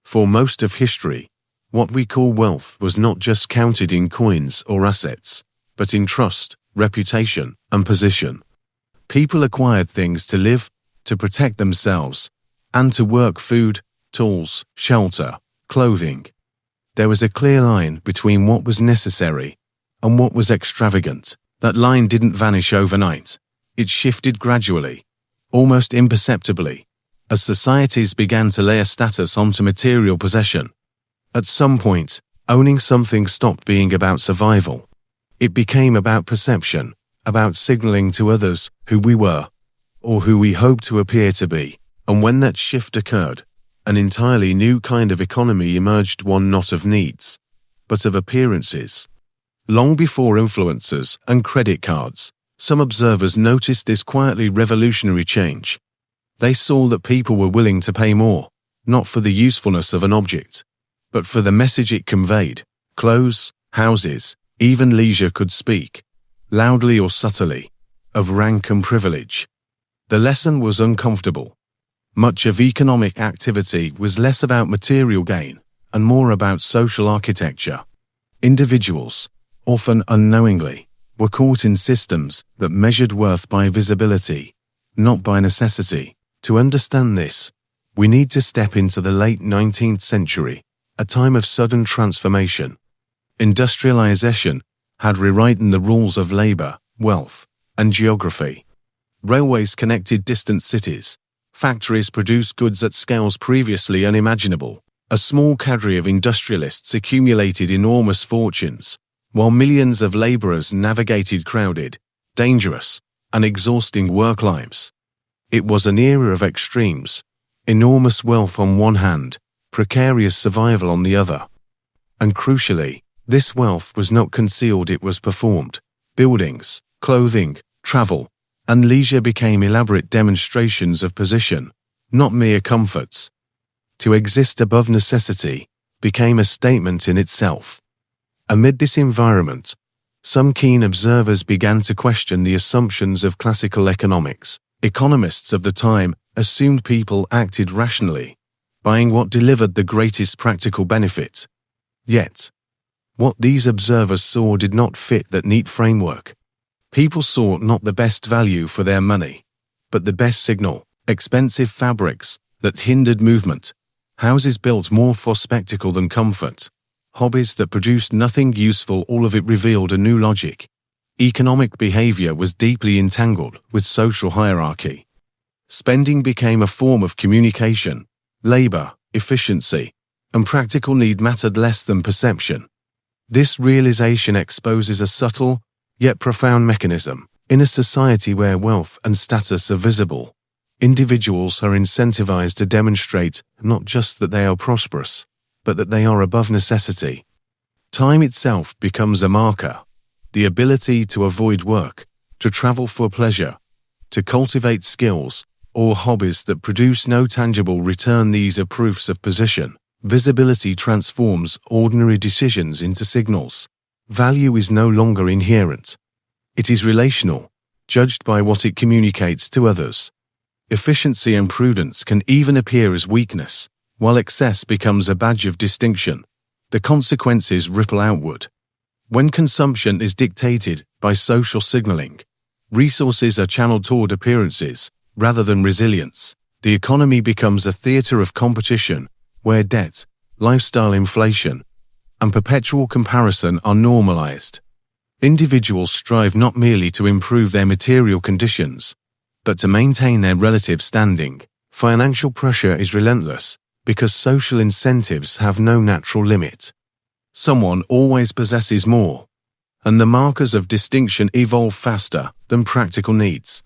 For most of history, what we call wealth was not just counted in coins or assets, but in trust, reputation, and position. People acquired things to live, to protect themselves, and to work: food, tools, shelter, clothing. There was a clear line between what was necessary and what was extravagant. That line didn't vanish overnight. It shifted gradually, almost imperceptibly, as societies began to layer status onto material possession. At some point, owning something stopped being about survival. It became about perception, about signaling to others who we were, or who we hoped to appear to be. And when that shift occurred, an entirely new kind of economy emerged, one not of needs, but of appearances. Long before influencers and credit cards, some observers noticed this quietly revolutionary change. They saw that people were willing to pay more, not for the usefulness of an object, but for the message it conveyed. Clothes, houses, even leisure could speak, loudly or subtly, of rank and privilege. The lesson was uncomfortable. Much of economic activity was less about material gain and more about social architecture. Individuals, often unknowingly, were caught in systems that measured worth by visibility, not by necessity. To understand this, we need to step into the late 19th century, a time of sudden transformation. Industrialization had rewritten the rules of labor, wealth, and geography. Railways connected distant cities. Factories produced goods at scales previously unimaginable. A small cadre of industrialists accumulated enormous fortunes, while millions of laborers navigated crowded, dangerous, and exhausting work lives. It was an era of extremes: enormous wealth on one hand, precarious survival on the other. And crucially, this wealth was not concealed, it was performed. Buildings, clothing, travel, and leisure became elaborate demonstrations of position, not mere comforts. To exist above necessity became a statement in itself. Amid this environment, some keen observers began to question the assumptions of classical economics. Economists of the time assumed people acted rationally, buying what delivered the greatest practical benefit. Yet, what these observers saw did not fit that neat framework. People sought not the best value for their money, but the best signal: expensive fabrics that hindered movement, houses built more for spectacle than comfort, hobbies that produced nothing useful. All of it revealed a new logic. Economic behavior was deeply entangled with social hierarchy. Spending became a form of communication. Labor, efficiency, and practical need mattered less than perception. This realization exposes a subtle, yet profound mechanism. In a society where wealth and status are visible, individuals are incentivized to demonstrate not just that they are prosperous, but that they are above necessity. Time itself becomes a marker. The ability to avoid work, to travel for pleasure, to cultivate skills or hobbies that produce no tangible return, these are proofs of position. Visibility transforms ordinary decisions into signals. Value is no longer inherent. It is relational, judged by what it communicates to others. Efficiency and prudence can even appear as weakness, while excess becomes a badge of distinction. The consequences ripple outward. When consumption is dictated by social signaling, resources are channeled toward appearances rather than resilience. The economy becomes a theater of competition, where debt, lifestyle inflation, and perpetual comparison are normalized. Individuals strive not merely to improve their material conditions, but to maintain their relative standing. Financial pressure is relentless because social incentives have no natural limit. Someone always possesses more, and the markers of distinction evolve faster than practical needs.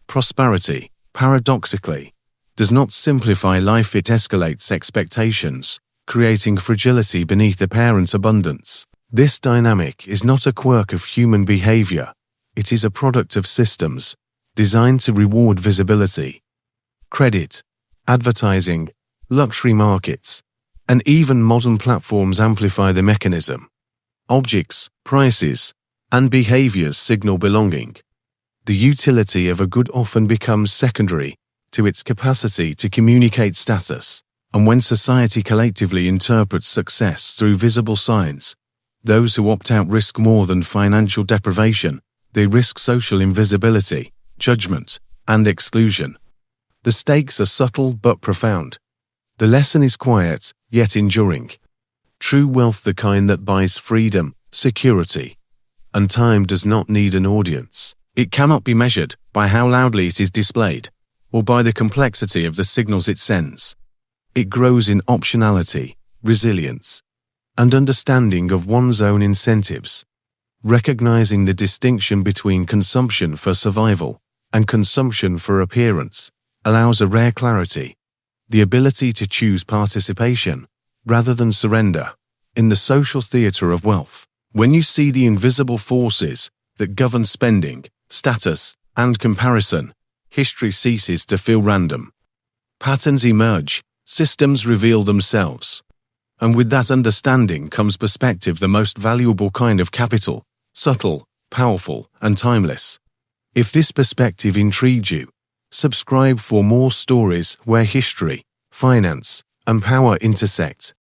Prosperity, paradoxically, does not simplify life, it escalates expectations, creating fragility beneath apparent abundance. This dynamic is not a quirk of human behavior, it is a product of systems designed to reward visibility. Credit, advertising, luxury markets, and even modern platforms amplify the mechanism. Objects, prices, and behaviors signal belonging. The utility of a good often becomes secondary to its capacity to communicate status. And when society collectively interprets success through visible signs, those who opt out risk more than financial deprivation. They risk social invisibility, judgment, and exclusion. The stakes are subtle but profound. The lesson is quiet, yet enduring. True wealth, the kind that buys freedom, security, and time, does not need an audience. It cannot be measured by how loudly it is displayed, or by the complexity of the signals it sends. It grows in optionality, resilience, and understanding of one's own incentives. Recognizing the distinction between consumption for survival and consumption for appearance allows a rare clarity, the ability to choose participation rather than surrender. In the social theater of wealth, when you see the invisible forces that govern spending, status, and comparison, history ceases to feel random. Patterns emerge, systems reveal themselves. And with that understanding comes perspective, the most valuable kind of capital, subtle, powerful, and timeless. If this perspective intrigued you, subscribe for more stories where history, finance, and power intersect.